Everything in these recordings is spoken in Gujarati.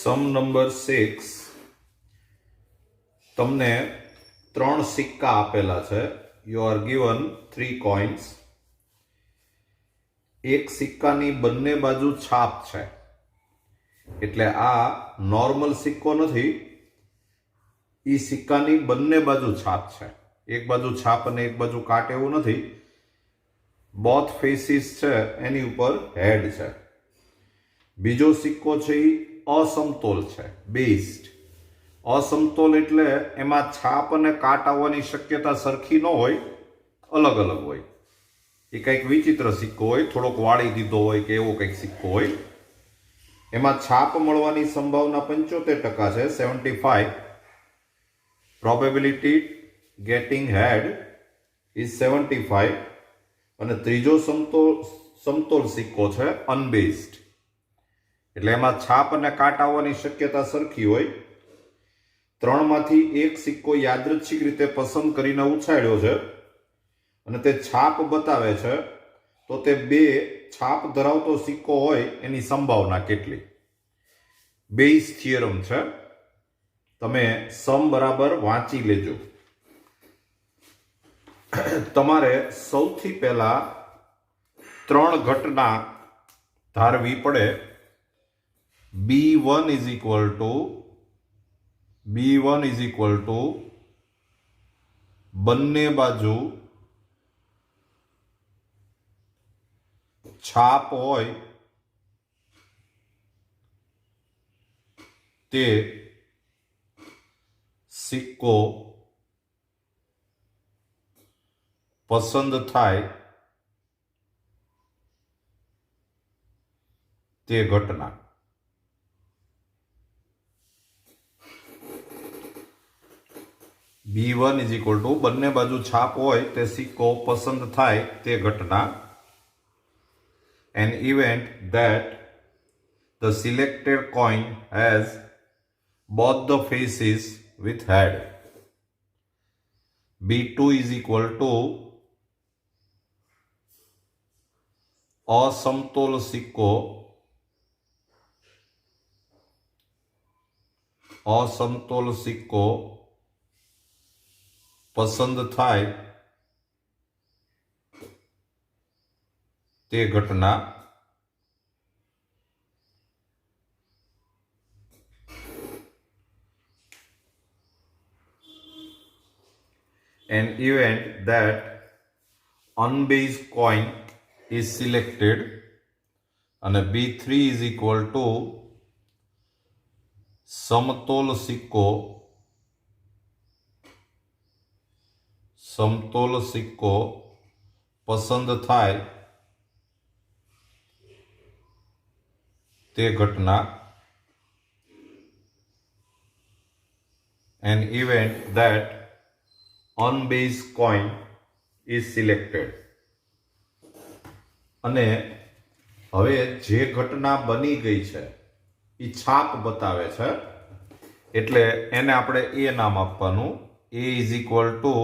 સમ નંબર 6 તમને 3 સિક્કા આપેલા છે. You are given 3 coins. એક સિક્કાની બંને બાજુ છાપ છે, એટલે આ નોર્મલ સિક્કો નથી. ઈ સિક્કાની બંને બાજુ છાપ છે, એક બાજુ છાપ અને એક બાજુ કાટ એવું નથી. બોથ ફેસીસ છે એની ઉપર હેડ છે. બીજો સિક્કો છે એ અસમતોલ છે, બેઝડ. અસમતોલ એટલે એમાં છાપ અને કાટ આવવાની શક્યતા સરખી ન હોય, અલગ અલગ હોય. એ કંઈક વિચિત્ર સિક્કો હોય, થોડોક વાળી દીધો હોય કે એવો કંઈક સિક્કો હોય. એમાં છાપ મળવાની સંભાવના 75% છે, 75. Probability getting head is 75. અને ત્રીજો સમતોલ સિક્કો છે અનબેઝડ, એટલે એમાં છાપ અને કાટ આવવાની શક્યતા સરખી હોય. 3 માંથી એક સિક્કો યાદૃચ્છિક રીતે પસંદ કરીને ઉછાળ્યો છે અને તે છાપ બતાવે છે, તો તે 2 છાપ ધરાવતો સિક્કો હોય એની સંભાવના કેટલી? બેઝ થિયરમ છે. તમે સમ બરાબર વાંચી લેજો. તમારે સૌથી પહેલા 3 ઘટના ધારવી પડે. B1 is equal to બંને બાજુ છાપ હોય તે સિક્કો પસંદ થાય તે ઘટના. B1 is equal to બંને બાજુ છાપ હોય તે સિક્કો પસંદ થાય તે ઘટના. An event that the selected coin has both the faces with head. B2 is equal to અસમતોલ સિક્કો પસંદ થાય તે ઘટના. An event that unbased coin is selected. અને B3 is equal to સમતોલ સિક્કો પસંદ થાય તે ઘટના. An event that unbased coin is selected. અને હવે જે ઘટના બની ગઈ છે એ છાપ બતાવે છે, એટલે એને આપણે એ નામ આપવાનું. A is equal to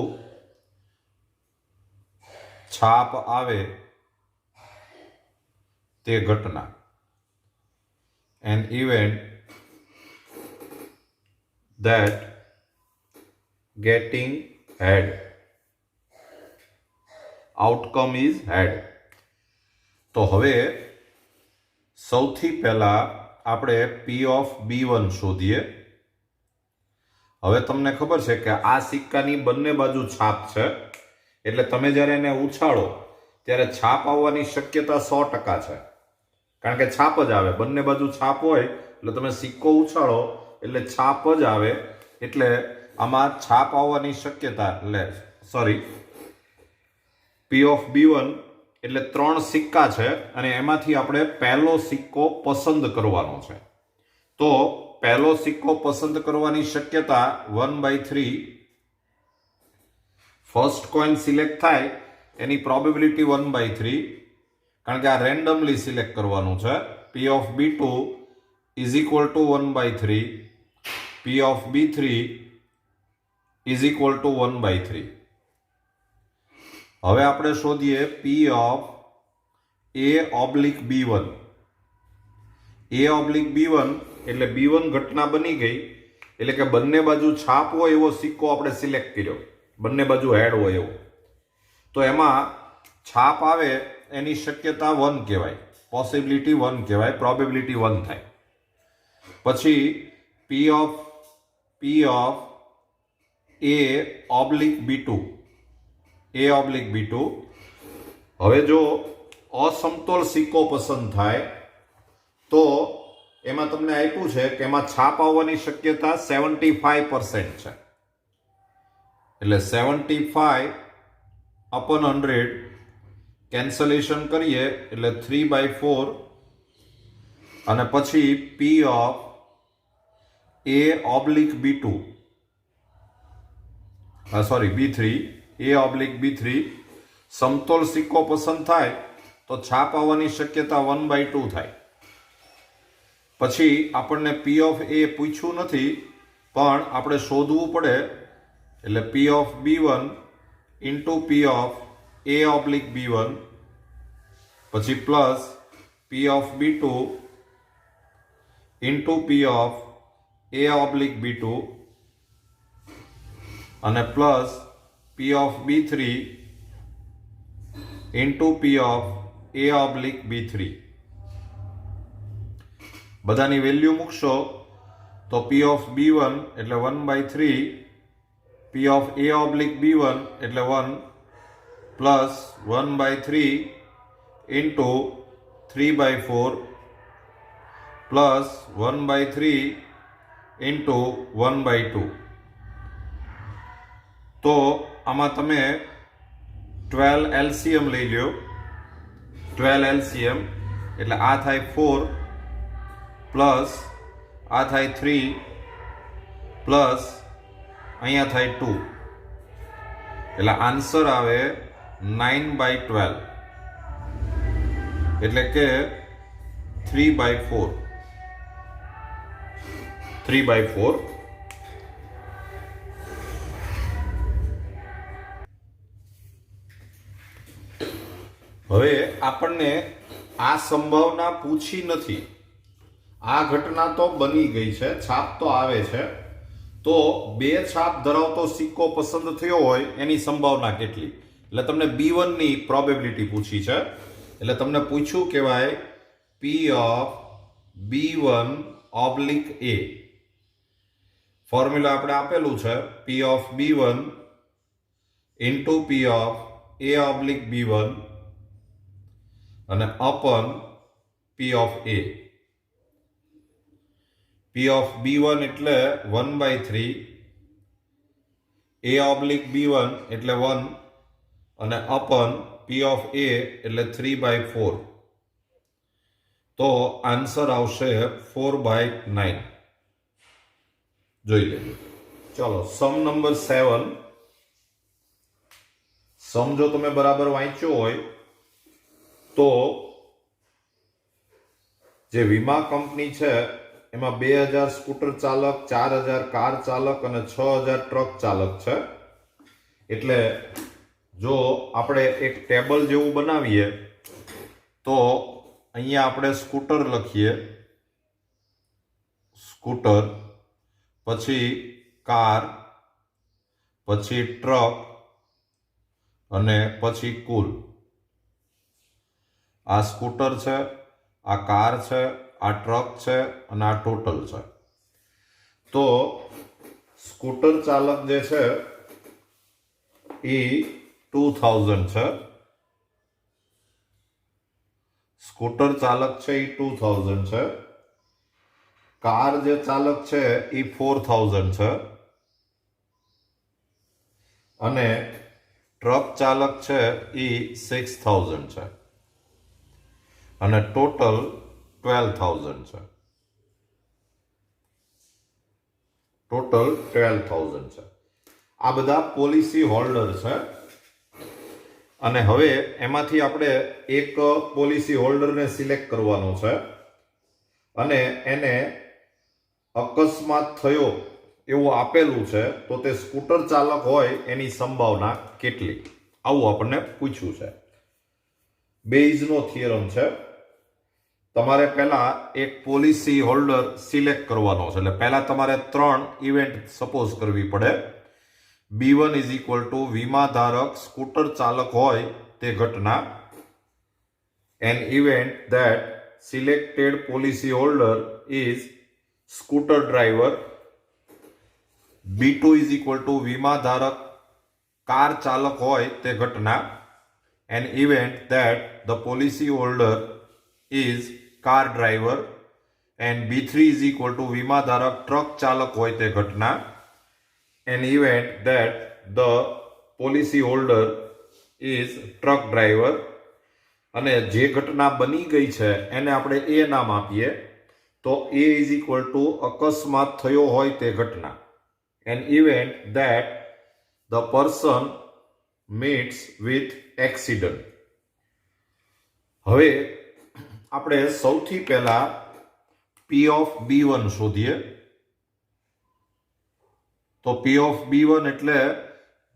છાપ આવે તે ઘટના. An event that getting head. Outcome is head. તો હવે સૌથી પહેલા આપણે P of B1 શોધીએ. હવે તમને ખબર છે કે આ સિક્કાની બંને બાજુ છાપ છે, એટલે તમે જ્યારે એને ઉછાળો ત્યારે છાપ આવવાની શક્યતા 100% છે, કારણ કે છાપ જ આવે. બંને બાજુ છાપ હોય એટલે તમે સિક્કો ઉછાળો એટલે છાપ જ આવે. એટલે આમાં છાપ આવવાની શક્યતા, P of B1 એટલે 3 સિક્કા છે અને એમાંથી આપણે પહેલો સિક્કો પસંદ કરવાનો છે. તો પહેલો સિક્કો પસંદ કરવાની શક્યતા 1/3. ફર્સ્ટ કોઈન સિલેક્ટ થાય એની પ્રોબેબિલિટી 1/3, કારણ કે આ રેન્ડમલી સિલેક્ટ કરવાનું છે. P of B2 is equal to 1/3. P of B3 is equal to 1/3. હવે આપણે શોધીએ P of A oblique B1. A oblique B1 એટલે B1 ઘટના બની ગઈ, એટલે કે બંને બાજુ છાપ હોય એવો સિક્કો આપણે સિલેક્ટ કર્યો, બંને બાજુ હેડ હોય એવો. તો એમાં છાપ આવે એની શક્યતા 1 કહેવાય, પોસિબિલિટી 1 કહેવાય, પ્રોબેબિલિટી 1 થાય. પછી P of A oblique B2, A oblique B2. હવે જો અસમતોલ સિક્કો પસંદ થાય તો એમાં તમને આપ્યું છે કે એમાં છાપ આવવાની શક્યતા 75% છે. એટલે 75 upon 100 કેન્સલેશન કરીએ એટલે 3/4. અને પછી P of A oblique B2, B3, A oblique B3 સમતોલ સિક્કો પસંદ થાય તો છાપ આવવાની શક્યતા 1/2 થાય. પછી આપણને P of A પૂછ્યું નથી, પણ આપણે શોધવું પડે. એટલે P of B1 into P of A oblique B1, પછી plus P of B2 into P of A oblique B2, અને plus P of B3 into P of A oblique B3. બધાની વેલ્યુ મૂકશો તો P of B1 એટલે 1/3, P of A oblique B1 એટલે 1 પ્લસ 1/3 ઇન્ટુ 3/4 પ્લસ 1/3 ઇન્ટુ 1/2. તો આમાં તમે 12 LCM લઈ લ્યો. 12 LCM એટલે આ થાય 4 પ્લસ આ થાય 3 પ્લસ અહીંયા થાય 2. એટલે આન્સર આવે 9/12, એટલે કે 3/4. 3/4. હવે આપણને આ સંભાવના પૂછી નથી, આ ઘટના તો બની ગઈ છે, છાપ તો આવે છે. તો 2 છાપ ધરાવતો સિક્કો પસંદ થયો હોય એની સંભાવના કેટલી? એટલે તમને B1 ની પ્રોબેબિલિટી પૂછી છે. એટલે તમને પૂછ્યું કહેવાય P of B1 oblique A. Formula આપણે આપેલું છે P of B1 into P of A oblique B1 અને અપન P of A. P of B1 એટલે 1/3, A ઓબ્લિક B1 એટલે 1 અને અપન P of A એટલે 3/4. તો આન્સર આવશે 4/9. જોઈ લેજો. ચલો સમ નંબર 7. સમ જો તમે બરાબર વાંચ્યો હોય તો જે વીમા કંપની છે એમાં 2000 સ્કૂટર ચાલક, 4000 કાર ચાલક અને 6000 ટ્રક ચાલક છે. એટલે જો આપણે એક ટેબલ જેવું બનાવીએ તો અહીંયા આપણે સ્કૂટર લખીએ, સ્કૂટર, પછી કાર, પછી ટ્રક અને પછી કુલ. આ સ્કૂટર છે, આ કાર છે, આ ટ્રક છે અને આ ટોટલ છે. તો સ્કૂટર ચાલક જે છે એ 2000 છે, સ્કૂટર ચાલક છે એ 2000 છે, કાર જે ચાલક છે એ 4000 છે અને ટ્રક ચાલક છે એ 6000 છે અને ટોટલ 12,000 છે. ટોટલ 12,000 છે. આ બધા પોલિસી હોલ્ડર છે. અને હવે એમાંથી આપણે એક પોલિસી હોલ્ડરને સિલેક્ટ કરવાનો છે અને એને અકસ્માત થયો એવું આપેલું છે તો તે સ્કૂટર ચાલક હોય એની સંભાવના કેટલી, આવું આપણને પૂછ્યું છે. બેઇઝનો થિયરમ છે. તમારે પહેલા એક પોલિસી હોલ્ડર સિલેક્ટ કરવાનો છે. એટલે પહેલા તમારે 3 ઇવેન્ટ સપોઝ કરવી પડે. B1 ઇઝ ઇક્વલ ટુ વીમા ધારક સ્કૂટર ચાલક હોય તે ઘટના. An event that selected policy holder is scooter driver. B2 is equal to વીમા ધારક કાર ચાલક હોય તે ઘટના. An event that the policy holder is car driver. And B3 is equal to વીમા ધારક ટ્રક ચાલક હોય તે ઘટના. An event that the policy holder is truck driver. અને જે ઘટના બની ગઈ છે એને આપણે એ નામ આપીએ તો A ઇઝ ઇક્વલ ટુ અકસ્માત થયો હોય તે ઘટના. An event that the person meets with accident. હવે આપણે સૌથી પહેલા P of B1 શોધીએ. તો P of B1 એટલે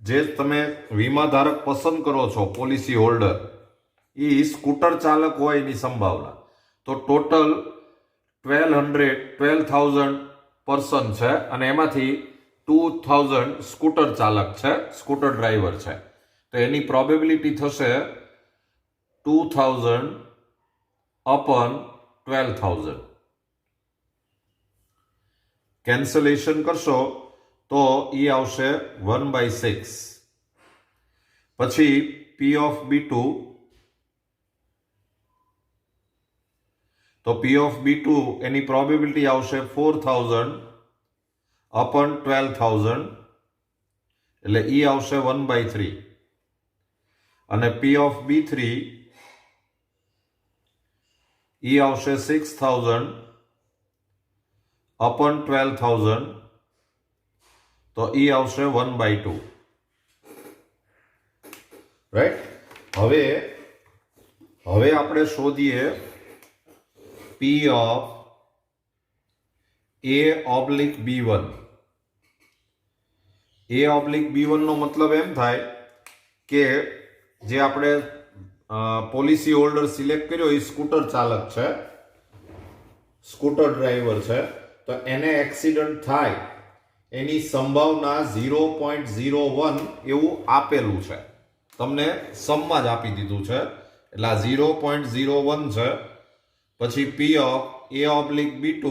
જે તમે વીમા ધારક પસંદ કરો છો પોલિસી હોલ્ડર એ સ્કૂટર ચાલક હોય એની સંભાવના. તો ટોટલ 12,000 પર્સન છે અને એમાંથી 2,000 સ્કૂટર ચાલક છે, સ્કૂટર ડ્રાઈવર છે. તો એની પ્રોબેબિલિટી થશે 2,000 અપન 12,000. કેન્સલેશન કરશો તો એ આવશે 1/6. પછી P of B2. તો P of B2 any probability આવશે 4,000 અપન 12,000 એટલે એ આવશે 1/3. અને P of B3 એ આવશે 6,000 અપન 12,000 તો એ આવશે 1/2. રાઈટ. હવે આપણે શોધીએ P of A oblique B1. A oblique B1 નો મતલબ એમ થાય કે જે આપણે પોલિસી હોલ્ડર સિલેક્ટ કર્યો એ સ્કૂટર ચાલક છે, સ્કૂટર ડ્રાઈવર છે. તો એને એક્સિડન્ટ થાય એની સંભાવના 0.01 એવું આપેલું છે. તમને સમમાં જ આપી દીધું છે એટલે આ 0.01 છે. પછી P of A oblique B2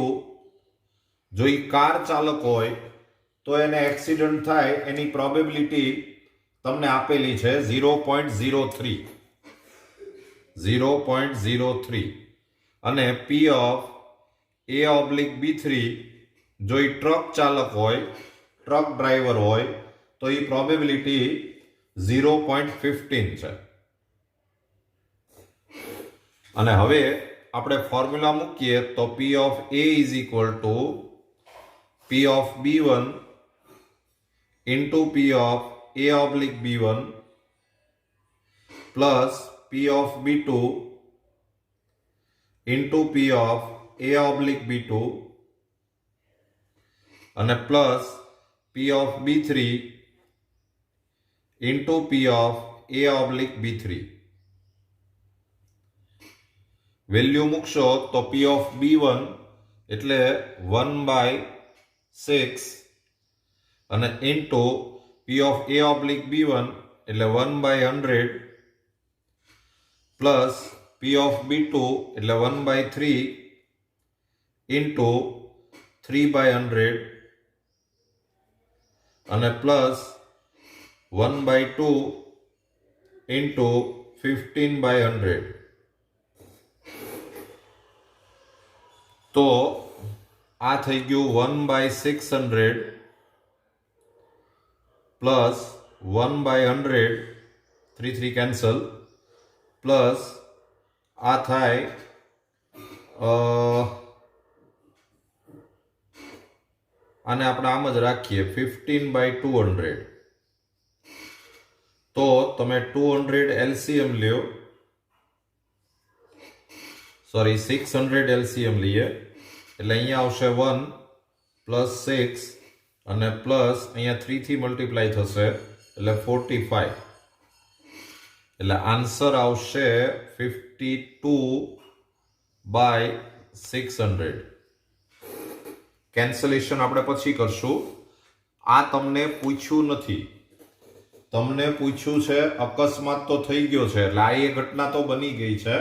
જો એ કાર ચાલક હોય તો એને એક્સિડન્ટ થાય એની પ્રોબેબિલિટી તમને આપેલી છે 0.03. અને P of A oblique B3 જો એ ટ્રક ચાલક હોય, ટ્રક ડ્રાઈવર હોય તો એ પ્રોબેબિલિટી 0.15 છે. અને હવે આપણે ફોર્મ્યુલા મૂકીએ તો P of A is equal to P of B1 into P of A oblique B1 plus P of B2 into P of A oblique B2 અને plus P of B3 into P of A oblique B3. Value મૂકશો તો P of B1 એટલે 1/6 અને into P of A oblique B1 એટલે 1/100 પ્લસ P of B2 એટલે 1/3 ઇન્ટુ 3/100 અને પ્લસ 1/2 ઇન્ટુ 15/100. તો આ થઈ ગયું 1/600 પ્લસ 1/100, 3 કેન્સલ, પ્લસ આ થાય આને આપણે આમ જ રાખીએ 15/200. તો તમે 200 LCM લ્યો, સોરી 600 LCM લઈએ એટલે અહીંયા આવશે 1 પ્લસ 6 અને પ્લસ અહીંયા 3 થી મલ્ટીપ્લાય થશે એટલે 45. એટલે આન્સર આવશે 52 બાય 600. કેન્સલેશન આપણે પછી કરશું. આ તમને પૂછ્યું નથી, તમને પૂછ્યું છે અકસ્માત તો થઈ ગયો છે એટલે આ એ ઘટના તો બની ગઈ છે,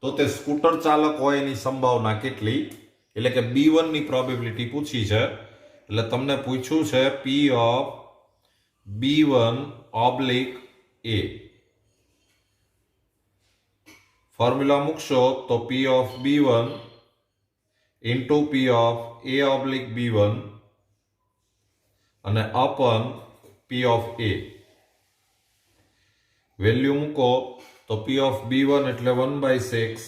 તો તે સ્કૂટર ચાલક હોય એની સંભાવના કેટલી, એટલે કે B1 ની પ્રોબેબિલિટી પૂછી છે. એટલે તમને પૂછ્યું છે P of B1 oblique A. Formula મૂકશો તો P of B1 into P of A oblique B1 અને અપન P ઓફ A. વેલ્યુ મૂકો તો P ઓફ B1 એટલે 1/6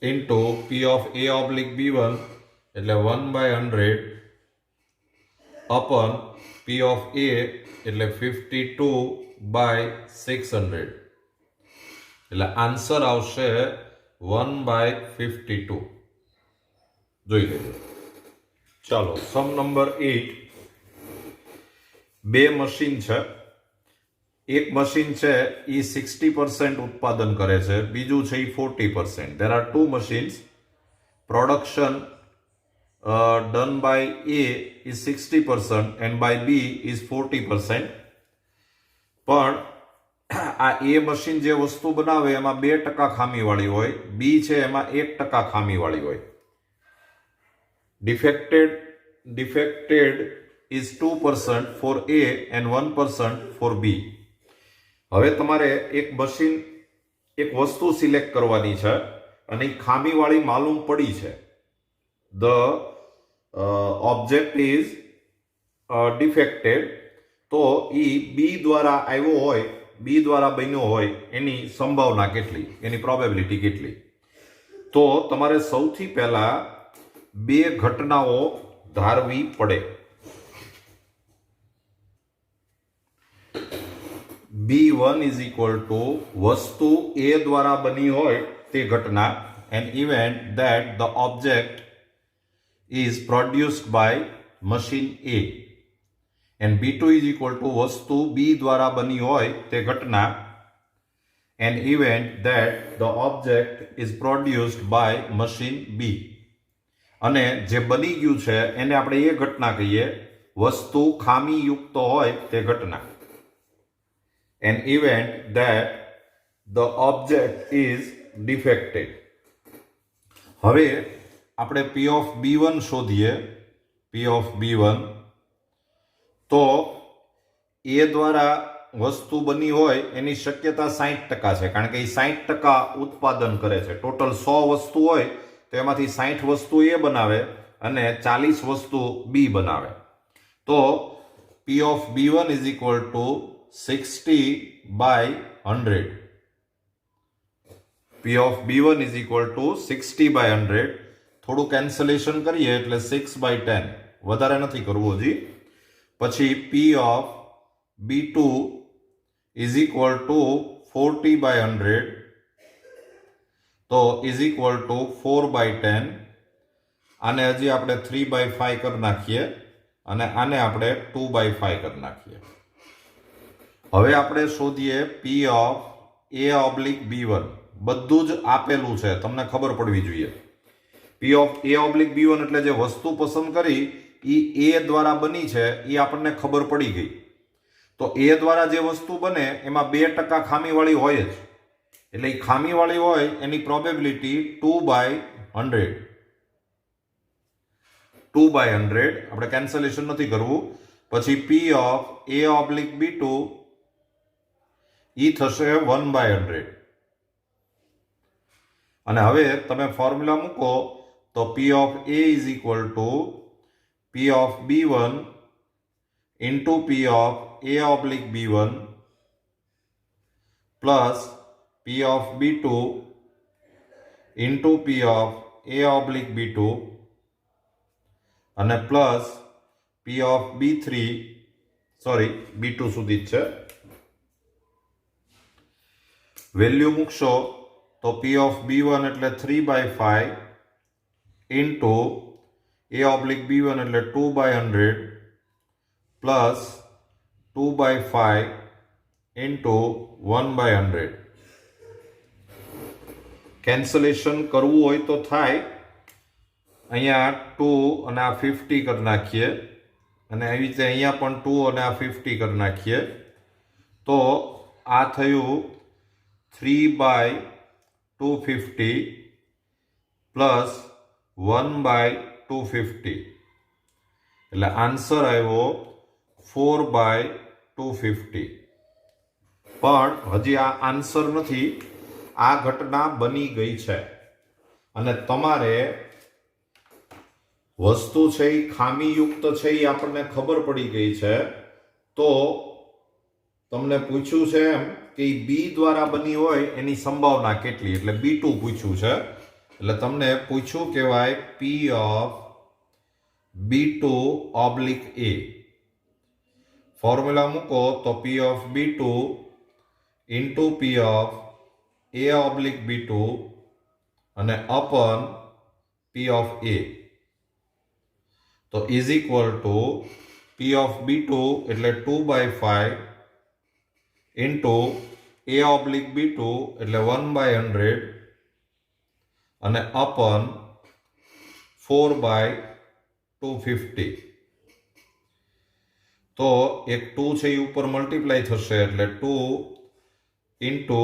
into P of A oblique B1 એટલે 1/100 અપન P ઓફ A એટલે 52/600. એટલે આન્સર આવશે 1/52. જોઈ લેજો. ચાલો, સમ નંબર 8. બે મશીન છે. એક મશીન છે એ 60% ઉત્પાદન કરે છે, બીજું છે એ 40%. There are two machines. Production done by A is 60% and by B is 40%. પણ આ એ મશીન જે વસ્તુ બનાવે એમાં 2% ખામીવાળી હોય, બી છે એમાં 1% ખામીવાળી હોય. Defected is 2% for A and 1% for B. હવે તમારે એક મશીન, એક વસ્તુ સિલેક્ટ કરવાની છે અને એ ખામીવાળી માલુમ પડી છે. The object is defected. તો એ બી દ્વારા આવ્યો હોય, બી દ્વારા બન્યો હોય એની સંભાવના કેટલી, એની પ્રોબેબિલિટી કેટલી. તો તમારે સૌથી પહેલા બે ઘટનાઓ ધારવી પડે. B1 is equal to વસ્તુ A દ્વારા બની હોય તે ઘટના, an event that the object is produced by machine A. And B2 is equal to વસ્તુ B દ્વારા બની હોય તે ઘટના, an event that the object is produced by machine B. અને જે બની ગયું છે એને આપણે એ ઘટના કહીએ, વસ્તુ ખામીયુક્ત હોય તે ઘટના. An event that the object is defected. હવે આપણે P of B1 શોધીએ. P of B1 તો એ દ્વારા વસ્તુ બની હોય એની શક્યતા 60% છે, કારણ કે એ 60% ઉત્પાદન કરે છે. ટોટલ 100 વસ્તુ હોય તો એમાંથી 60 વસ્તુ એ બનાવે અને 40 વસ્તુ બી બનાવે. તો P of B1 is equal to 60/100. P of B1 is equal to 60/100. થોડું કેન્સલેશન કરીએ એટલે 6/10, વધારે નથી કરવું હજી. પછી P of B2 is equal to 40/100, તો is equal to 4/10. આને હજી આપણે 3/5 કરી નાખીએ અને આને આપણે 2/5 કરી નાખીએ. હવે આપણે શોધીએ P of A oblique B1. બધું જ આપેલું છે, તમને ખબર પડવી જોઈએ. P of A oblique B1 એટલે જે વસ્તુ પસંદ કરી એ A દ્વારા બની છે એ આપણને ખબર પડી ગઈ. તો A દ્વારા જે વસ્તુ બને એમાં 2% ખામીવાળી હોય જ, એટલે એ ખામીવાળી હોય એની પ્રોબેબિલિટી 2/100. 2/100. આપણે કેન્સલેશન નથી કરવું. પછી P of A oblique B2 ઈ થશે 1/100. અને હવે તમે ફોર્મ્યુલા મૂકો તો P of A is equal to P of B1 into P of A oblique B1 plus P of B2 into P of A oblique B2 અને plus P of B3 B2 સુધી જ છે. વેલ્યુ મૂકશો તો P of B1 એટલે 3/5 into A oblique B1 એટલે 2/100 plus 2/5 into 1/100. કેન્સલેશન કરવું હોય તો થાય. અહીંયા 2 અને આ 50 કરી નાખીએ અને આવી રીતે અહીંયા પણ 2 અને આ 50 કરી નાખીએ તો આ થયું 3/250 પ્લસ 1/250 એટલે આન્સર આવ્યો 4/250. પણ હજી આ આન્સર નથી, આ ઘટના બની ગઈ છે અને તમારે વસ્તુ છે એ ખામીયુક્ત છે એ આપણને ખબર પડી ગઈ છે. તો તમને પૂછ્યું છે એમ કે બી દ્વારા બની હોય એની સંભાવના કેટલી, એટલે B2 પૂછ્યું છે. એટલે તમને પૂછ્યું કહેવાય P of B2 oblique A. Formula મૂકો તો P of B2 into P of A oblique B2 અને અપન P of A. તો is equal to P of B2 એટલે 2/5 ઇન્ટુ A ઓબ્લિક B2 એટલે 1/100 અને અપન 4/250. તો એક 2 છે એ ઉપર મલ્ટીપ્લાય થશે એટલે 2 ઇન્ટુ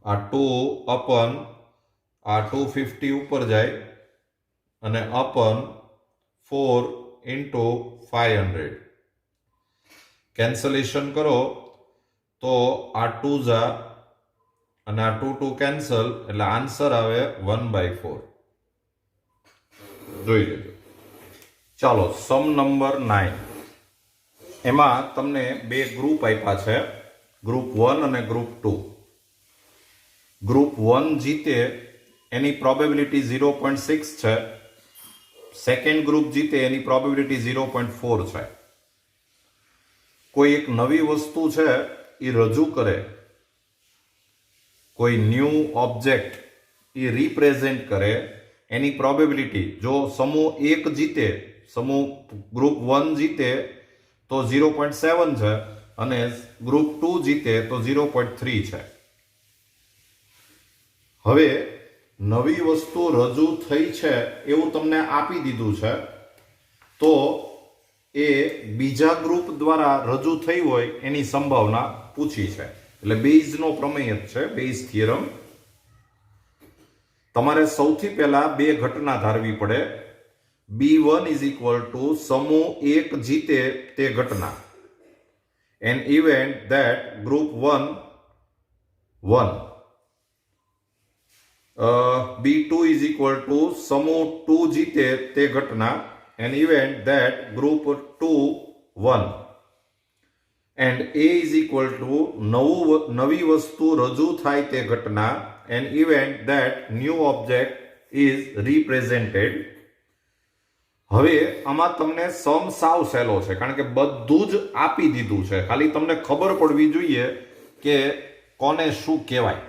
આ 2 અપન આ 250 ઉપર જાય અને અપન 4 ઇન્ટુ 500. કેન્સલેશન કરો તો આ 2 જા અને આ 2 કેન્સલ એટલે આન્સર આવે 1/4. જોઈ લેજો. ચાલો સમ નંબર 9. એમાં તમને બે ગ્રુપ આપ્યા છે, ગ્રુપ 1 અને ગ્રુપ 2. ગ્રુપ 1 જીતે એની પ્રોબેબિલિટી 0.6 છે, સેકન્ડ ગ્રુપ જીતે એની પ્રોબેબિલિટી 0.4 છે. કોઈ એક નવી વસ્તુ છે એ રજૂ કરે, કોઈ ન્યૂ ઓબ્જેક્ટ એ રિપ્રેઝેન્ટ કરે, એની પ્રોબેબિલિટી જો સમૂહ 1 જીતે, સમૂહ ગ્રુપ 1 જીતે તો 0.7 છે અને ગ્રુપ 2 જીતે તો 0.3 છે. હવે નવી વસ્તુ રજૂ થઈ છે એવું તમને આપી દીધું છે તો એ બીજા ગ્રુપ દ્વારા રજૂ થઈ હોય એની સંભાવના પૂછી છે. એટલે બેઇઝનો પ્રમેય જ છે, બેઇઝ થિયરમ. તમારે સૌથી પહેલા બે ઘટના ધારવી પડે. B1 ઇઝ ઇક્વલ ટુ સમૂહ 1 જીતે તે ઘટના, N event that group 1 one. B2 is equal to સમૂહ 2 જીતે તે ઘટના, an event that group 2 won. And A is equal to નવી વસ્તુ રજૂ થાય તે ઘટના, an event that new object is represented. હવે આમાં તમને સમ સાવ સહેલો છે કારણ કે બધું જ આપી દીધું છે, ખાલી તમને ખબર પડવી જોઈએ કે કોને શું કહેવાય.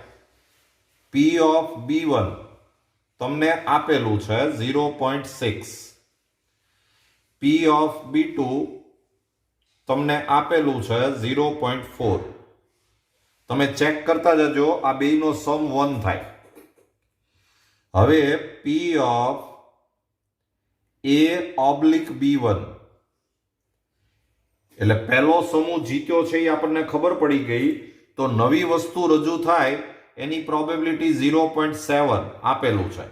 P of B1 તમને આપેલું છે 0.6, P of B2 તમને આપેલું છે 0.4. તમે ચેક કરતા જજો, આ બેયનો સમ 1 થાય. હવે P of A oblique B1 એટલે પહેલો સમૂહ જીત્યો છે એ આપણને ખબર પડી ગઈ. તો નવી વસ્તુ રજૂ થાય એની પ્રોબેબિલિટી 0.7 આપેલું છે.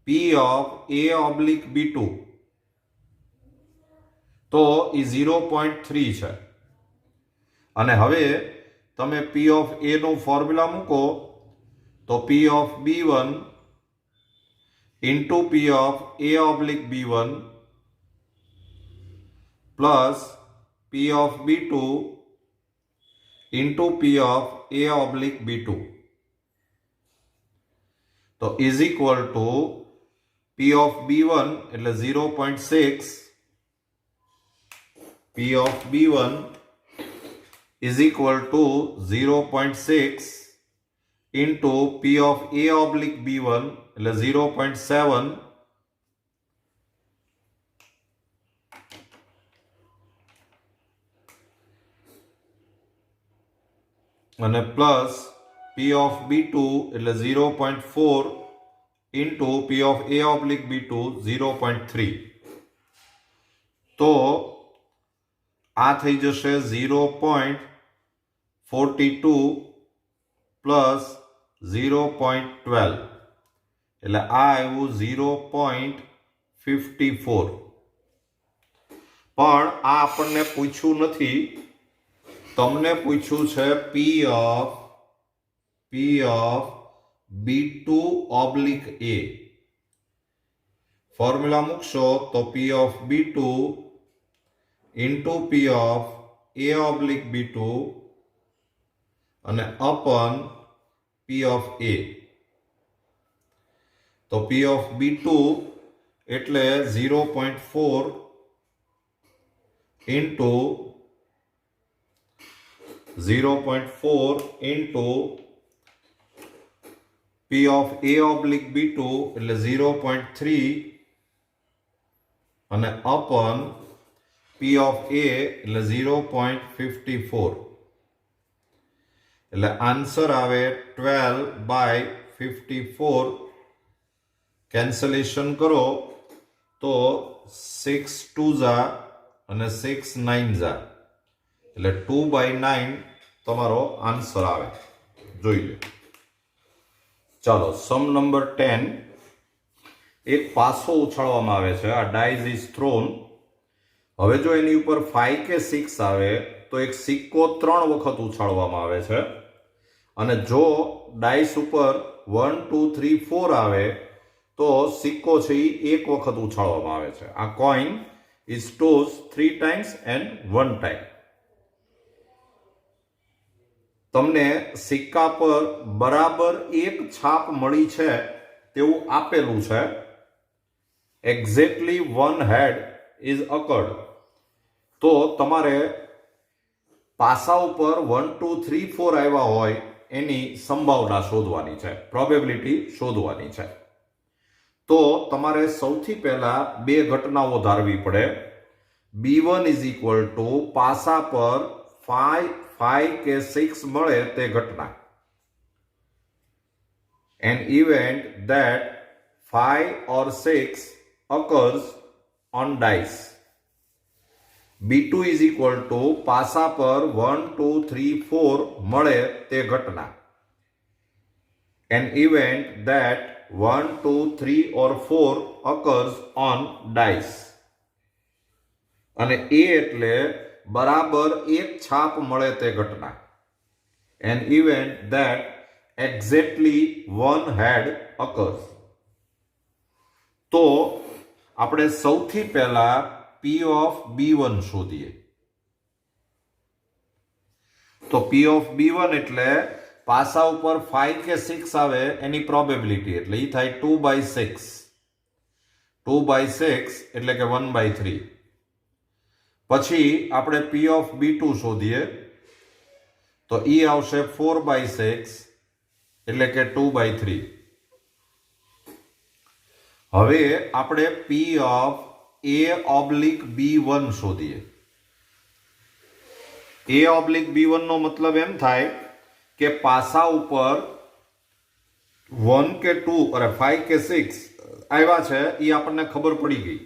P of A oblique B2 તો એ 0.3 છે. અને હવે તમે P of A નું ફોર્મ્યુલા મૂકો તો P of B1 into P of A oblique B1 plus P of B2 into P of A oblique B2 તો is equal to P of B1 એટલે 0.6, P of B1 is equal to 0.6 into P of A oblique B1 એટલે 0.7 . અને પ્લસ P of B2 એટલે 0.4 into P of A oblique B2 0.3. તો આ થઈ જશે 0.42 પ્લસ 0.12 એટલે આ આવ્યું 0.54. પણ આ આપણને પૂછ્યું નથી, તમને પૂછ્યું છે P of B2 oblique A. Formula મૂકશો તો P of B2 into P of A oblique B2 અને upon P of A. તો P of B2 એટલે 0.4 into 0.4 into P of A oblique B2 એટલે 0.3 અને upon P of A એટલે 0.54. એટલે આન્સર આવે 12/54. કેન્સલેશન કરો તો 6 2s અને 6 9s એટલે 2/9 તમારો આન્સર આવે. જોઈ લો. ચાલો, સમ નંબર 10. એક પાસો ઉછાળવામાં આવે છે. આ ડાઇઝ ઇઝ થ્રોન. હવે જો એની ઉપર 5 કે 6 આવે તો એક સિક્કો 3 વખત ઉછાળવામાં આવે છે. અને જો ડાઇસ ઉપર 1 2 3 4 આવે તો સિક્કો છે એ એક વખત ઉછાળવામાં આવે છે. આ coin is toss 3 times and 1 time. તમને સિક્કા પર બરાબર એક છાપ મળી છે તેવું આપેલું છે. Exactly 1 head is occurred. તો તમારે પાસા ઉપર 1 2 3 4 આવ્યા હોય એની સંભાવના શોધવાની છે, પ્રોબેબિલિટી શોધવાની છે. તો તમારે સૌથી પહેલા બે ઘટનાઓ ધારવી પડે. B1 ઇઝ ઇક્વલ ટુ પાસા પર 5 કે 6 મળે તે ઘટના. An event that 5 or 6 occurs on dice. B2 is equal to પાસા પર 1 2 3 4 મળે તે ઘટના. An event that 1 2 3 or 4 occurs on dice. અને A એટલે બરાબર એક છાપ મળે તે ઘટના. An event that exactly 1 head occurs. તો આપણે સૌથી પહેલા P of B1 શોધીએ. તો P of B1 એટલે પાસા ઉપર 5 કે 6 આવે એની પ્રોબેબિલિટી એટલે એ થાય 2/6. 2/6 એટલે કે 1/3. પછી આપણે P of B2 શોધીએ તો એ આવશે 4/6 એટલે કે 2/3. હવે આપણે P of A oblique B1 શોધીએ. A oblique B1 નો મતલબ એમ થાય કે પાસા ઉપર 1 કે 2 અરે 5 કે 6 આવ્યા છે એ આપણને ખબર પડી ગઈ.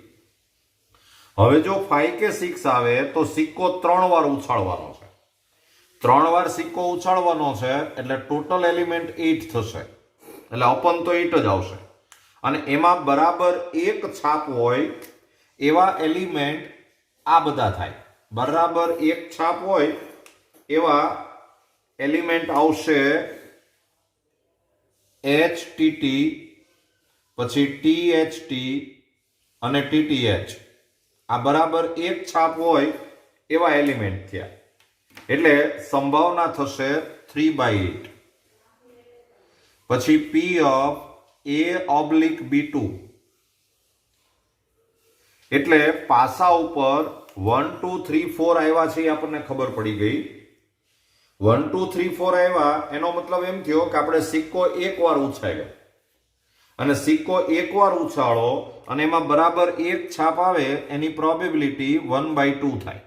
હવે જો 5 કે 6 આવે તો સિક્કો 3 વાર ઉછાળવાનો છે. 3 વાર સિક્કો ઉછાળવાનો છે એટલે ટોટલ એલિમેન્ટ 8 થશે. એટલે અપન તો 8 જ આવશે. અને એમાં બરાબર એક છાપ હોય એવા એલિમેન્ટ આ બધા થાય. બરાબર એક છાપ હોય એવા એલિમેન્ટ આવશે HTT, પછી THT અને TTH. આ બરાબર એક છાપ હોય એવા એલિમેન્ટ થયા. એટલે સંભાવના થશે 3/8. પછી P of A oblique B2 એટલે પાસા ઉપર 1 2 3 4 આવ્યા છે એ આપણને ખબર પડી ગઈ. 1 2 3 4 આવ્યા એનો મતલબ એમ થયો કે આપણે સિક્કો એકવાર ઉછાળ્યો. અને સિક્કો એકવાર ઉછાળો અને એમાં બરાબર એક છાપ આવે એની પ્રોબેબિલિટી 1/2 થાય.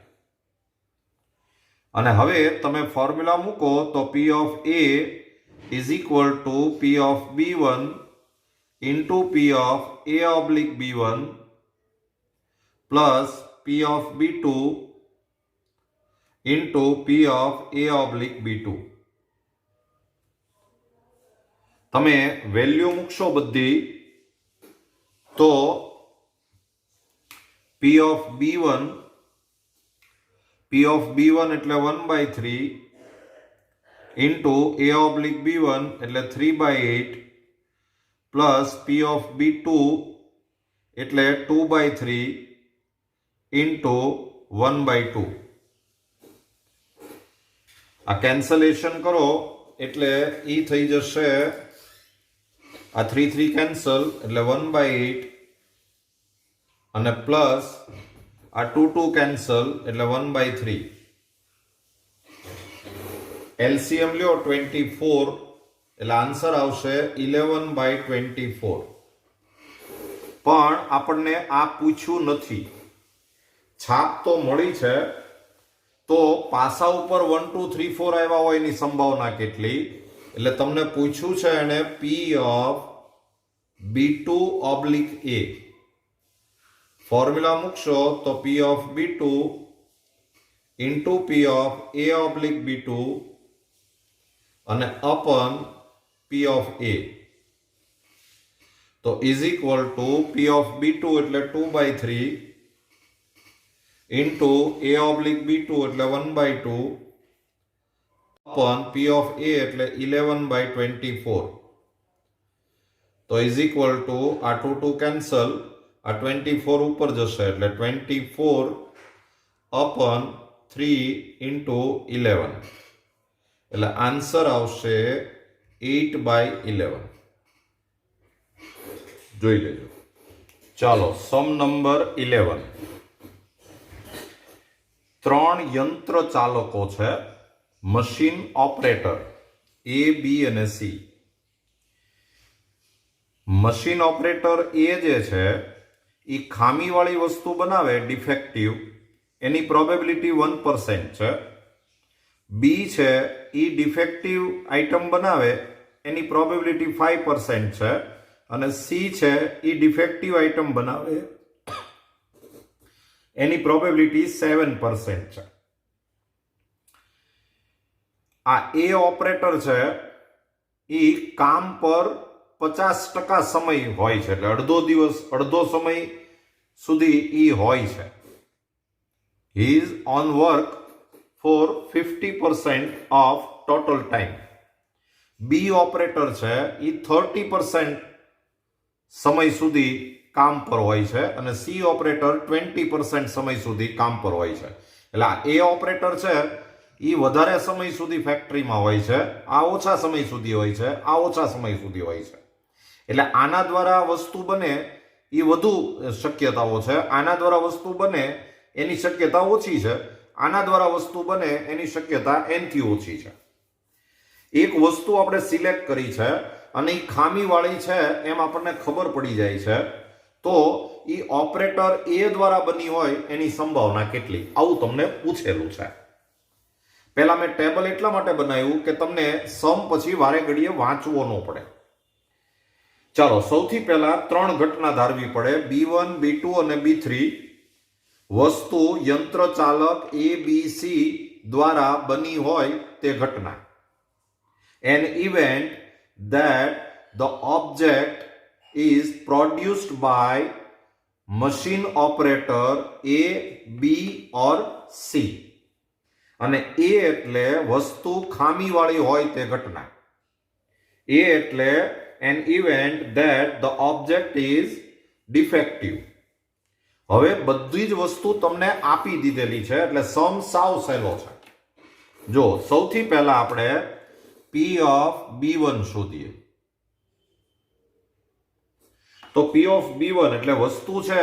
અને હવે તમે ફોર્મ્યુલા મૂકો તો P of A is equal to P of B1 into P of A oblique B1 plus P of B2 into P of A oblique B2. તમે વેલ્યુ મૂકશો બધી તો P of B1 એટલે 1/3 into A oblique B1 એટલે 3/8 plus P of B2 એટલે 2/3 into 1/2. આ કેન્સલેશન કરો એટલે ઈ થઈ જશે આ 3 કેન્સલ એટલે 1/8 અને પ્લસ આ 2 કેન્સલ એટલે 1/3. એલસીએમ લ્યો 24 એટલે આન્સર આવશે 11/24. પણ આપણને આ પૂછ્યું નથી, છાપ તો મળી છે, તો પાસા ઉપર 1 2 3 4 આવ્યા હોય એની સંભાવના કેટલી? એટલે તમને પૂછ્યું છે એને P of B2 oblique A. Formula મૂકશો તો P of B2 into P of A oblique B2 અને upon P of A. તો is equal to P of B2 એટલે 2/3 into A oblique B2 એટલે 1/2 upon P of A એટલે 11/24. તો is equal to આ 2 cancel, આ 24 ઉપર જશે એટલે 24 upon 3 into 11 એટલે આન્સર આવશે 8/11. જોઈ લેજો. ચાલો સમ નંબર 11. 3 યંત્ર ચાલકો છે, મશીન ઓપરેટર A, B અને C. મશીન ઓપરેટર A જે છે એ ખામીવાળી વસ્તુ બનાવે ડિફેક્ટિવ, એની પ્રોબેબિલિટી 1% છે. બી છે એ ડિફેક્ટિવ આઇટમ બનાવે એની પ્રોબેબિલિટી 5% છે. અને સી છે એ ડિફેક્ટિવ આઇટમ બનાવે એની પ્રોબેબિલિટી 7% છે. આ એ ઓપરેટર છે એ કામ પર 50% સમય હોય છે, એટલે અડધો સમય સુધી ઈ હોય છે. He is on work for 50% of total time. B operator છે એ 30% સમય સુધી કામ પર હોય છે અને સી ઓપરેટર 20% સમય સુધી કામ પર હોય છે. એટલે આ એ ઓપરેટર છે એ વધારે સમય સુધી ફેક્ટરીમાં હોય છે, આ ઓછા સમય સુધી હોય છે, આ ઓછા સમય સુધી હોય છે. એટલે આના દ્વારા વસ્તુ બને એ વધુ શક્યતાઓ છે, આના દ્વારા વસ્તુ બને એની શક્યતા ઓછી છે, આના દ્વારા વસ્તુ બને એની શક્યતા એનથી ઓછી છે. એક વસ્તુ આપણે સિલેક્ટ કરી છે અને એ ખામીવાળી છે એમ આપણને ખબર પડી જાય છે, તો એ ઓપરેટર એ દ્વારા બની હોય એની સંભાવના કેટલી? આવું તમને પૂછેલું છે. પહેલા મેં ટેબલ એટલા માટે બનાવ્યું કે તમને સમ પછી વારે ઘડીએ વાંચવો ન પડે. ચાલો સૌથી પહેલા 3 ઘટના ધારવી પડે, B1, B2 અને B3. વસ્તુ યંત્ર ચાલક ABC દ્વારા બની હોય તે ઘટના. An event that the object is produced by machine operator A, B or C. અને A એટલે વસ્તુ ખામીવાળી હોય તે ઘટના. A એટલે an event that the object is defective. હવે બધી જ વસ્તુ તમને આપી દીધેલી છે એટલે સમ સાવ સહેલો છે. જો સૌથી પહેલા આપણે P of B1 શોધીએ. તો P of B1 એટલે વસ્તુ છે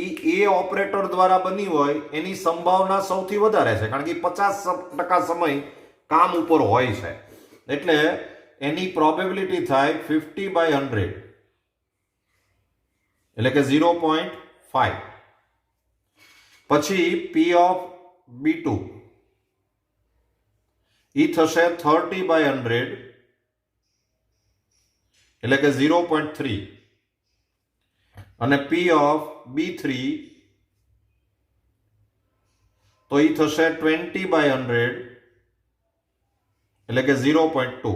એ A ઓપરેટર દ્વારા બની હોય એની સંભાવના સૌથી વધારે છે, કારણ કે 50% સમય કામ ઉપર હોય છે, એટલે એની પ્રોબેબિલિટી થાય 50/100 એટલે કે 0.5. પછી P of B2 એ થશે 30/100 એટલે કે 0.3 અને P of B3 તો એ થશે 20/100 એટલે કે 0.2.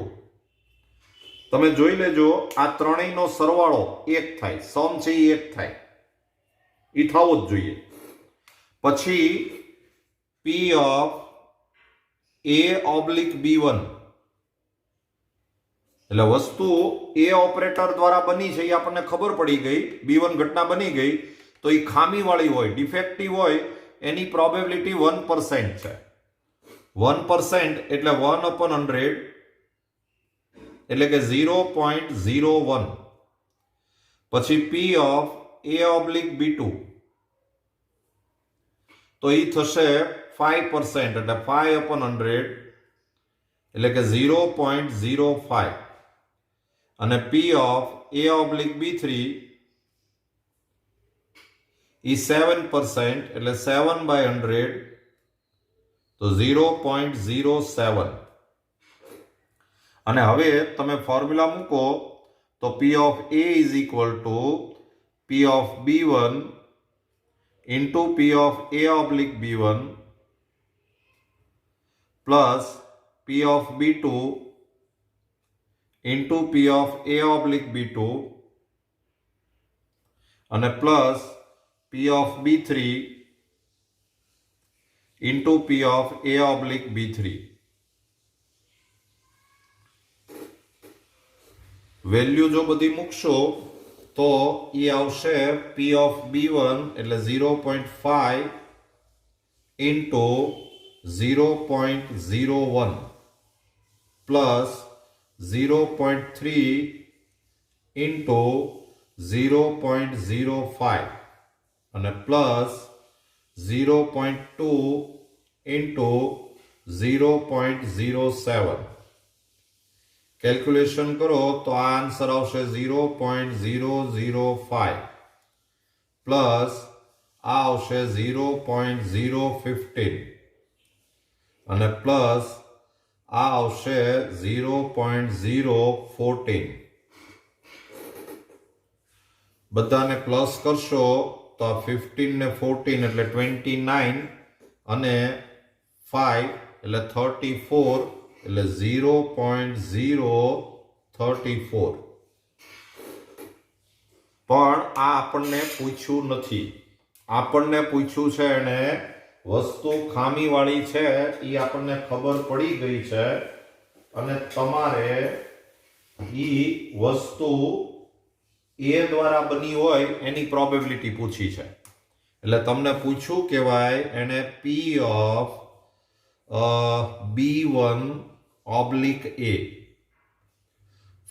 તમે જોઈ લેજો આ ત્રણેયનો સરવાળો એક થાય, સમ છે એ એક થાય, એ થવો જ જોઈએ. પછી P of A/B1 એટલે વસ્તુ એ ઓપરેટર દ્વારા બની છે એ આપણને ખબર પડી ગઈ, B1 ઘટના બની ગઈ, તો એ ખામીવાળી હોય, ડિફેક્ટિવ હોય, એની પ્રોબેબિલિટી 1% છે. 1% એટલે 1/100 એટલે કે 0.01. પછી P of A/B2 તો એ થશે 5% એટલે 5/100 એટલે કે 0.05 અને P of A/B3 એ 7% એટલે 7/100 તો 0.07. અને હવે તમે ફોર્મ્યુલા મૂકો તો P of A is equal to P of B1 into P of A/B1 plus P of B2 into P of A/B2 અને plus P of B3 into P of A/B3. Value જો બધી મૂકશો તો એ આવશે P of B1 એટલે 0.5 into 0.01 plus 0.3 into 0.05 અને plus 0.2 into 0.07. કેલ્ક્યુલેશન કરો તો આ આન્સર આવશે 0.005 પ્લસ આ આવશે 0.015 અને પ્લસ આ આવશે 0.014. બધાને પ્લસ કરશો તો 15 ને 14 એટલે 29 અને 5 એટલે 34 એટલે 0.034. પણ આ આપણને પૂછ્યું નથી. આપણને પૂછ્યું છે અને વસ્તુ ખામીવાળી છે એ આપણને ખબર પડી ગઈ છે અને તમારે એ વસ્તુ એ દ્વારા બની હોય એની પ્રોબેબિલિટી પૂછી છે. એટલે તમને પૂછ્યું કહેવાય એને P of B1/A.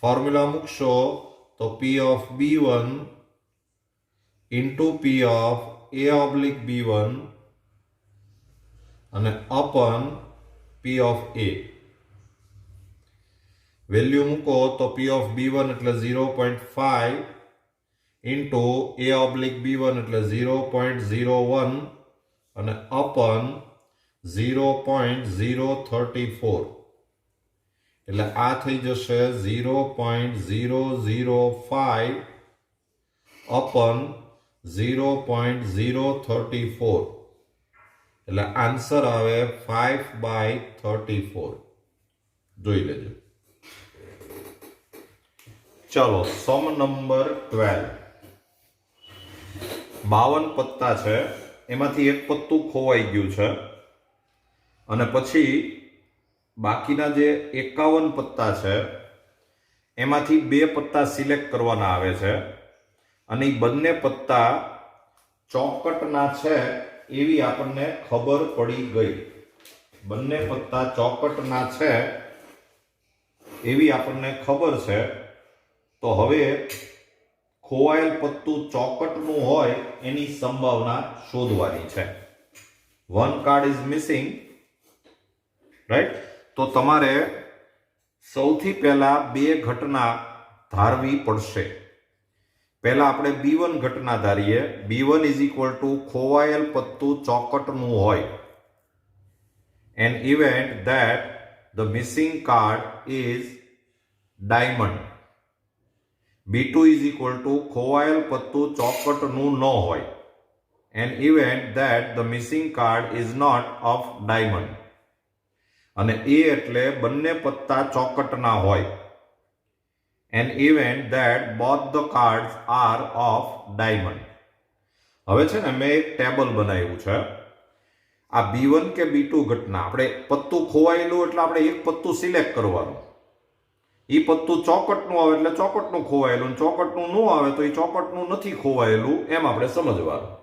ફોર્મ્યુલા મૂકશો તો P of B1 into P of A/B1 અને upon P of A. Value મૂકો તો P of B1 એટલે 0.5 into A/B1 એટલે 0.01 અને upon 0.034 એટલે આ થઈ જશે 0.005 upon 0.034 એટલે આન્સર આવે 5/34. જોઈ લેજો. ચલો સમ નંબર 12. 52 પત્તા છે, એમાંથી એક પત્તું ખોવાઈ ગયું છે અને પછી બાકીના જે 51 પત્તા છે એમાંથી 2 પત્તા સિલેક્ટ કરવાના આવે છે અને એ બંને પત્તા ચોકટના છે એવી આપણને ખબર પડી ગઈ. બંને પત્તા ચોકટના છે એવી આપણને ખબર છે. તો હવે ખોવાયેલ પત્તું ચોકટનું હોય એની સંભાવના શોધવાની છે. One card is missing, right? તો તમારે સૌથી પહેલા 2 ઘટના ધારવી પડશે. પહેલા આપણે B1 ઘટના ધારીએ. B1 ઇઝ ઇક્વલ ટુ ખોવાયેલ પત્તું ચોકટનું હોય. An event that the missing card is diamond. B2 is equal to ખોવાયેલ પત્તું ચોકટનું ન હોય. An event that the missing card is not of diamond. અને A એટલે બંને પત્તા ચોકટના હોય. An event that both the cards are of diamond. હવે છે ને મેં એક ટેબલ બનાવ્યું છે. આ B1 કે B2 ઘટના, આપણે પત્તું ખોવાયેલું એટલે આપણે એક પત્તું સિલેક્ટ કરવાનું. એ પત્તું ચોકટનું આવે એટલે ચોકટનું ખોવાયેલું, ચોકટનું ન આવે તો એ ચોકટનું નથી ખોવાયેલું, એમ આપણે સમજવાનું.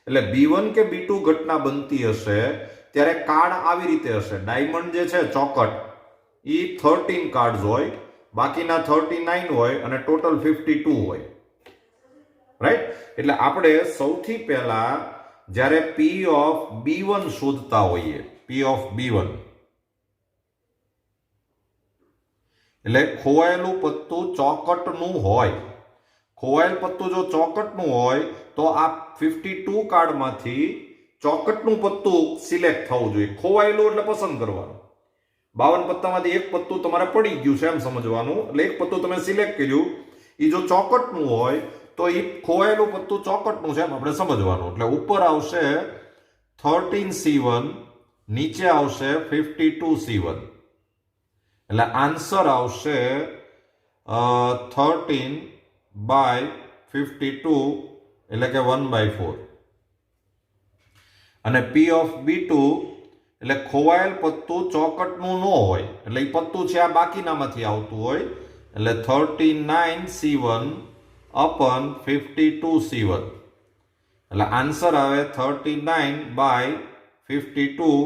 એટલે B1 કે B2 ઘટના બનતી હશે ત્યારે કાર્ડ આવી રીતે હશે. ડાયમંડ જે છે ચોકટ, એ 13 કાર્ડ્સ હોય, બાકીના 39 હોય અને ટોટલ 52 હોય. રાઈટ? એટલે આપણે સૌથી પહેલા જ્યારે P of B1 શોધતા હોઈએ, P of B1 એટલે ખોવાયેલું પત્તું ચોકટનું હોય. ખોવાયેલ પત્તું જો ચોકટનું હોય તો આ 52 કાર્ડમાંથી ચોકટનું પત્તું સિલેક્ટ થવું જોઈએ. ખોવાયેલું એટલે પસંદ કરવાનું. 52 પત્તામાંથી એક પત્તું તમારે પડી ગયું છે એમ સમજવાનું. એટલે એક પત્તું તમે સિલેક્ટ કર્યું, એ જો ચોકટનું હોય તો એ ખોવાયેલું પત્તું ચોકટનું છે એમ આપણે સમજવાનું. એટલે ઉપર આવશે 13C1, નીચે આવશે 52C1. એટલે આન્સર આવશે 13/52 એટલે કે 1/4. અને P of B2 એટલે ખોવાયેલ પત્તું ચોકટનું ન હોય એટલે એ પત્તું છે આ બાકીનામાંથી આવતું હોય. એટલે 39C1 upon 52C1. એટલે આન્સર આવે 39/52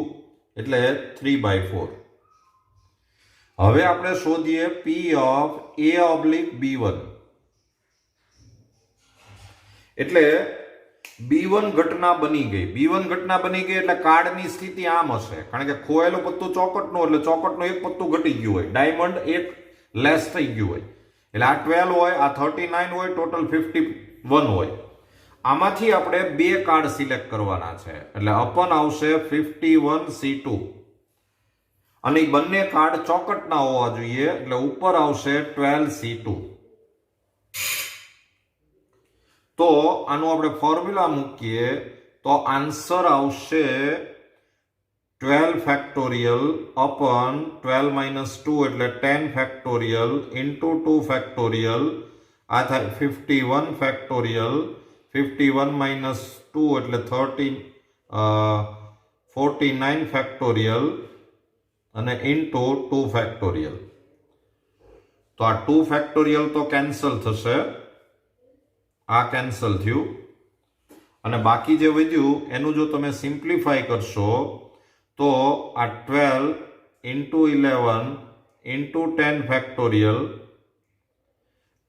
એટલે 3/4. હવે આપણે શોધીએ P of A/B1. એટલે B1 ઘટના બની ગઈ. B1 ઘટના બની ગઈ એટલે કાર્ડની સ્થિતિ આમ હશે, કારણ કે ખોવાયેલું પત્તું ચોકટનું એટલે ચોકટનું એક પત્તું ઘટી ગયું હોય, ડાયમંડ એક લેસ થઈ ગયું હોય. એટલે આ 12 હોય, આ 39 હોય, ટોટલ 51 હોય. આમાંથી આપણે બે કાર્ડ સિલેક્ટ કરવાના છે. એટલે અપન આવશે 51C2 અને એ બંને કાર્ડ ચોકટના હોવા જોઈએ. એટલે ઉપર આવશે 12C2. તો આનું આપણે ફોર્મ્યુલા મૂકીએ તો આન્સર આવશે 12 ફેક્ટોરિયલ અપન 12 - 2 એટલે 10 ફેક્ટોરિયલ ઇન્ટુ 2 ફેક્ટોરિયલ. આ થાય 51 ફેક્ટોરિયલ. 51 - 2 એટલે 49 ફેક્ટોરિયલ અને ઇન્ટુ 2 ફેક્ટોરિયલ. તો આ 2 ફેક્ટોરિયલ તો કેન્સલ થશે, આ કેન્સલ થયું. અને બાકી જે વધ્યું એનું જો તમે સિમ્પ્લિફાય કરશો તો આ 12 into 11 into 10 factorial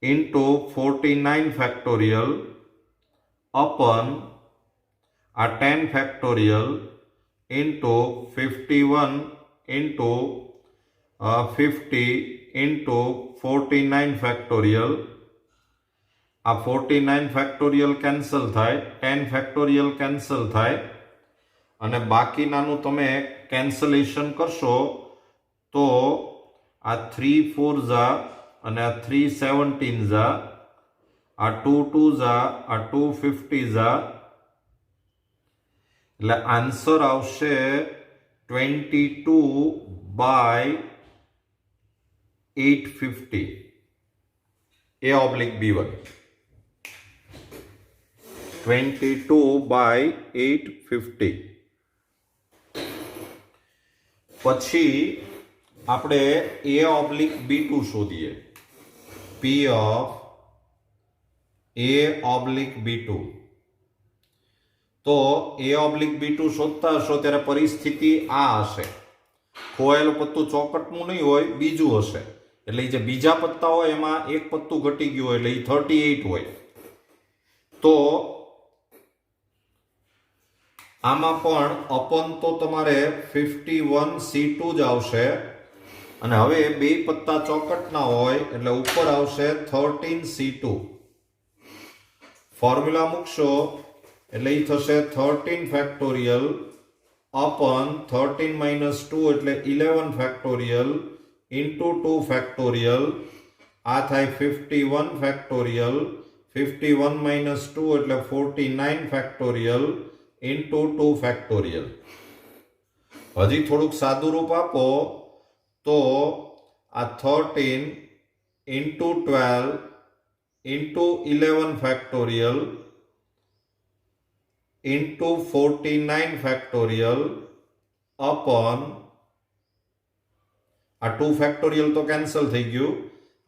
into 49 factorial અપન આ 10 factorial into 51 into 50 into 49 factorial. આ 49 ફેક્ટોરિયલ કેન્સલ થાય, 10 ફેક્ટોરિયલ કેન્સલ થાય અને બાકીનાનું તમે કેન્સલેશન કરશો તો આ 3 4 ઝા અને આ 3 17 ઝા, આ 2 2 ઝા, આ 2 50 ઝા. એટલે આન્સર આવશે 22/850 A/B1. 22/850. પછી આપણે A/B2 શોધીએ. P of A/B2. તો A/B2 શોધતા હશો ત્યારે પરિસ્થિતિ આ હશે. ખોવાયેલું પત્તું ચોકટનું નહીં હોય, બીજું હશે. એટલે જે બીજા પત્તા હોય એમાં એક પત્તું ઘટી ગયું હોય એટલે એ 38 હોય. તો આમાં પણ અપન તો તમારે 51C2 જ આવશે. અને હવે બે પત્તા ચોકટના હોય એટલે ઉપર આવશે 13C2. ફોર્મ્યુલા મૂકશો એટલે એ થશે 13 ફેક્ટોરિયલ upon 13 minus 2 એટલે 11 factorial into 2 factorial આ થાય 51 factorial 51 minus 2 એટલે 49 factorial into 2 factorial હજી થોડુંક સાદું રૂપ આપો તો આ 13 into 12 into 11 factorial into 49 factorial upon આ 2 factorial તો cancel થઈ ગયું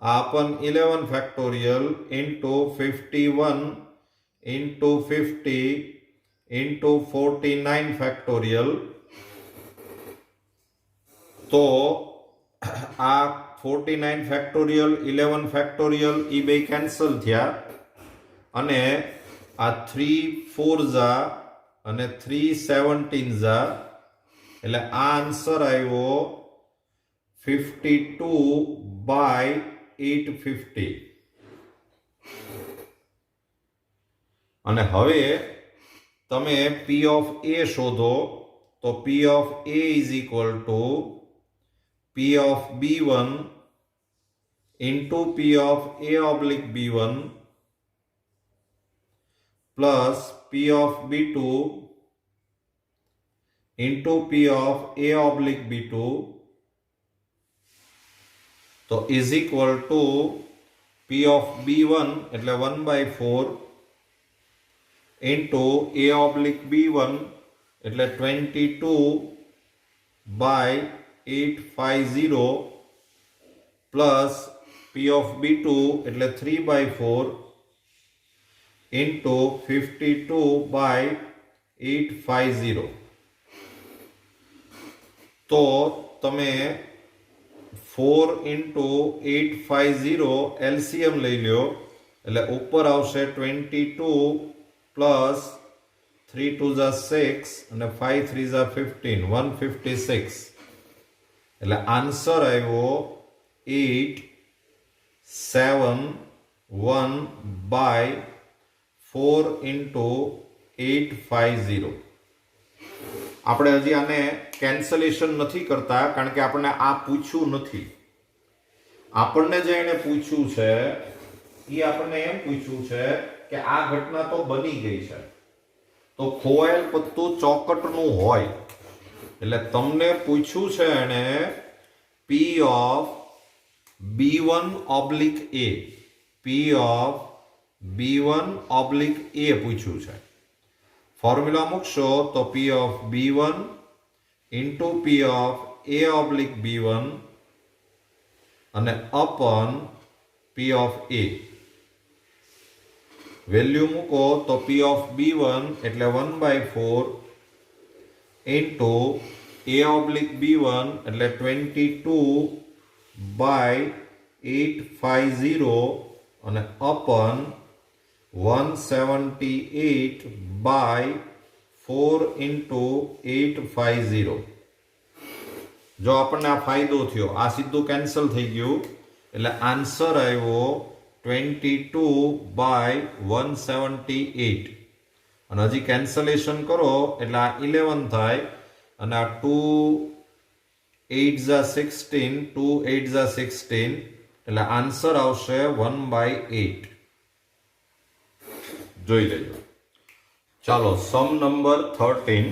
આ upon 11 factorial into 51 into 50 into 49 factorial તો આ 49 factorial 11 factorial એ બે cancel થયા અને આ 3 4 જા અને 3 17 જા એટલે આ આન્સર આવ્યો 52 by 850 અને હવે તમે P of A શોધો તો P of A is equal to P of B1 into P of A oblique B1 plus P of B2 into P of A oblique B2 तो is equal to P of B1 એટલે 1 by 4 into A oblique B1 એટલે 22 by 850 plus P of B2 એટલે 3 by 4 into 52 by 850 તો તમે 4 into 850 LCM લઈ લ્યો એટલે ઉપર આવશે 22 plus 3 2 જા 6 અને 5 3 જા 15 156 એટલે આન્સર આવ્યો 8 7 1 by 4 into 850 આપણે હજી આને કેન્સલેશન નથી કરતા કારણ કે આપણને આ પૂછ્યું નથી આપણને જે એને પૂછ્યું છે એ આપણને એમ પૂછ્યું છે કે આ ઘટના તો બની ગઈ છે તો ખોવાયેલ પત્તું ચોકટનું હોય એટલે તમને પૂછ્યું છે એને P of B1 oblique A P of B1 oblique A પૂછ્યું છે ફોર્મ્યુલા મૂકશો તો P of B1 into P of A oblique B1 અને upon P of A value મૂકો તો P of B1 એટલે 1 by 4 into A oblique B1 એટલે 22 by 850 અને upon 178 by 4 into 850 જો આપણને આ ફાયદો થયો આ સીધું કેન્સલ થઈ ગયું એટલે આન્સર આવ્યો 22 by 178 અને હજી કેન્સલેશન કરો એટલે આ 11 થાય અને આ 2 8 જા 16 2 8 જા 16 એટલે આન્સર આવશે 1 by 8 જોઈ લેજો ચાલો સમ નંબર 13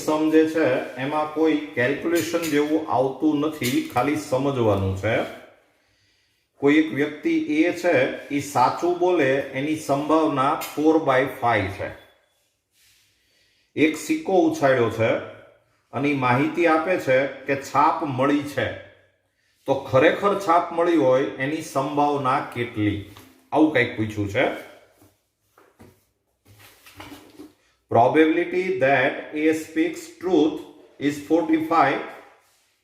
સમ જે છે એમાં કોઈ કેલ્ક્યુલેશન જેવું આવતું નથી ખાલી સમજવાનું છે કોઈ એક વ્યક્તિ એ છે એ સાચું બોલે એની સંભાવના 4/5 છે એક સિક્કો ઉછાળ્યો છે અને માહિતી આપે છે કે છાપ મળી છે તો ખરેખર છાપ મળી હોય એની સંભાવના કેટલી આવું કંઈક પૂછ્યું છે probability that A speaks truth is 45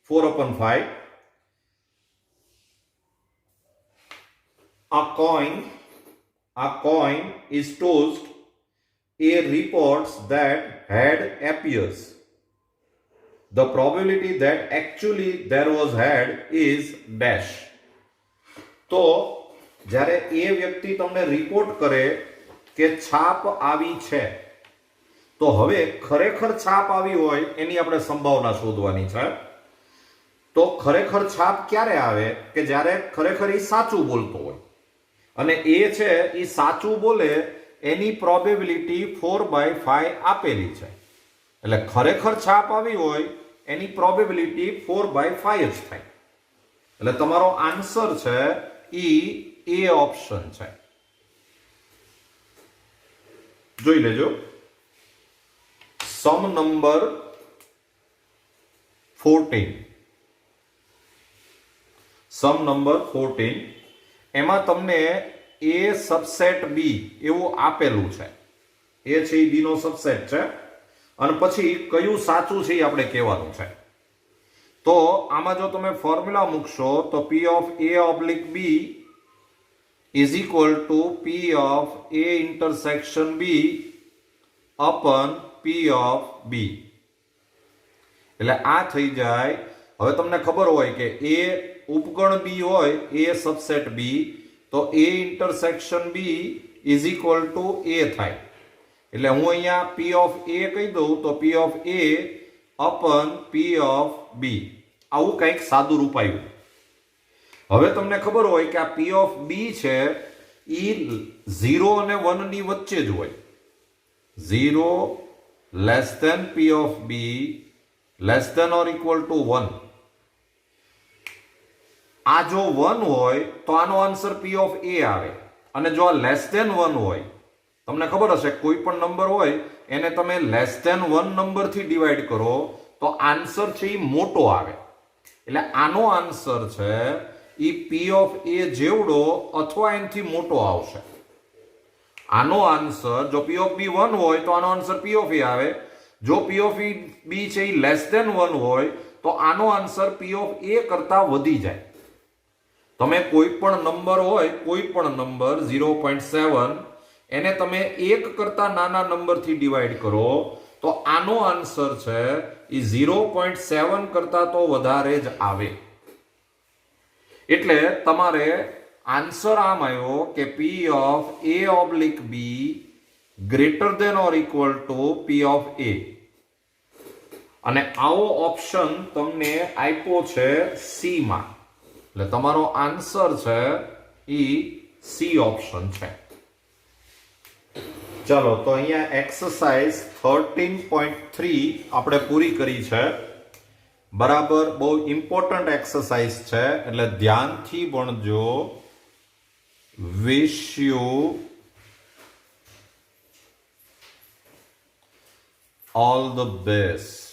4/5 a coin is tossed A reports that head appears the probability that actually there was head is dash તો જ્યારે એ વ્યક્તિ તમને રિપોર્ટ કરે કે છાપ આવી છે તો હવે ખરેખર છાપ આવી હોય એની આપણે સંભાવના શોધવાની છે. તો ખરેખર છાપ ક્યારે આવે કે જ્યારે ખરેખર એ સાચું બોલતો હોય અને એ છે એ સાચું બોલે એની પ્રોબેબિલિટી 4/5 આપેલી છે. એટલે ખરેખર છાપ આવી હોય એની પ્રોબેબિલિટી 4/5 જ થાય. એટલે તમારો આન્સર છે એ ઓપ્શન છે. જોઈ લેજો. સમ નંબર 14. સમ નંબર 14 એમાં તમને એ સબસેટ બી એવું આપેલું છે. એ છે એ બી નો સબસેટ છે અને પછી કયું સાચું છે એ આપણે કહેવાનું છે. તો આમાં જો તમે ફોર્મ્યુલા મૂકશો તો P of A oblique B is equal to P of A intersection B upon P of B. એટલે આ થઈ જાય. હવે તમને ખબર હોય કે A ઉપગણ B હોય A સબસેટ B તો A intersection B is equal to A થાય. એટલે હું અહીંયા P of A કહી દઉં તો P of A upon P of B. આવું કંઈક સાદું રૂપ આવ્યું. હવે તમને ખબર હોય કે આ P of B છે એ 0 અને 1 ની વચ્ચે જ હોય. 0 less than P of B less than or equal to 1. આ જો 1 હોય તો આનો આન્સર P of A આવે અને જો આ લેસ ધેન 1 હોય, તમને ખબર હશે કોઈ પણ નંબર હોય એને તમે લેસ ધેન 1 નંબરથી ડિવાઈડ કરો તો આન્સર છે એ મોટો આવે. એટલે આનો આન્સર છે એ P of A જેવડો અથવા એનાથી મોટો આવશે. આનો આન્સર જો P of B 1 હોય તો આનો આન્સર P of A આવે. જો P of B છે એ લેસ ધેન 1 હોય તો આનો આન્સર P of A કરતા વધી જાય. તમે કોઈ પણ નંબર હોય, કોઈ પણ નંબર 0.7 એને તમે 1 કરતા નાના નંબરથી ડિવાઈડ કરો તો આનો આન્સર છે એ 0.7 કરતા તો વધારે જ આવે. એટલે તમારે આન્સર આમ આવ્યો કે P of A oblique B greater than or equal to P of A. અને આવો ઓપ્શન તમને આપ્યો છે C માં. એટલે તમારો આન્સર છે એ સી ઓપ્શન છે. ચાલો તો અહીંયા એક્સરસાઇઝ 13.3 આપણે પૂરી કરી છે. બરાબર, બહુ ઇમ્પોર્ટન્ટ એક્સરસાઇઝ છે એટલે ધ્યાનથી ભણજો. Wish you all the best.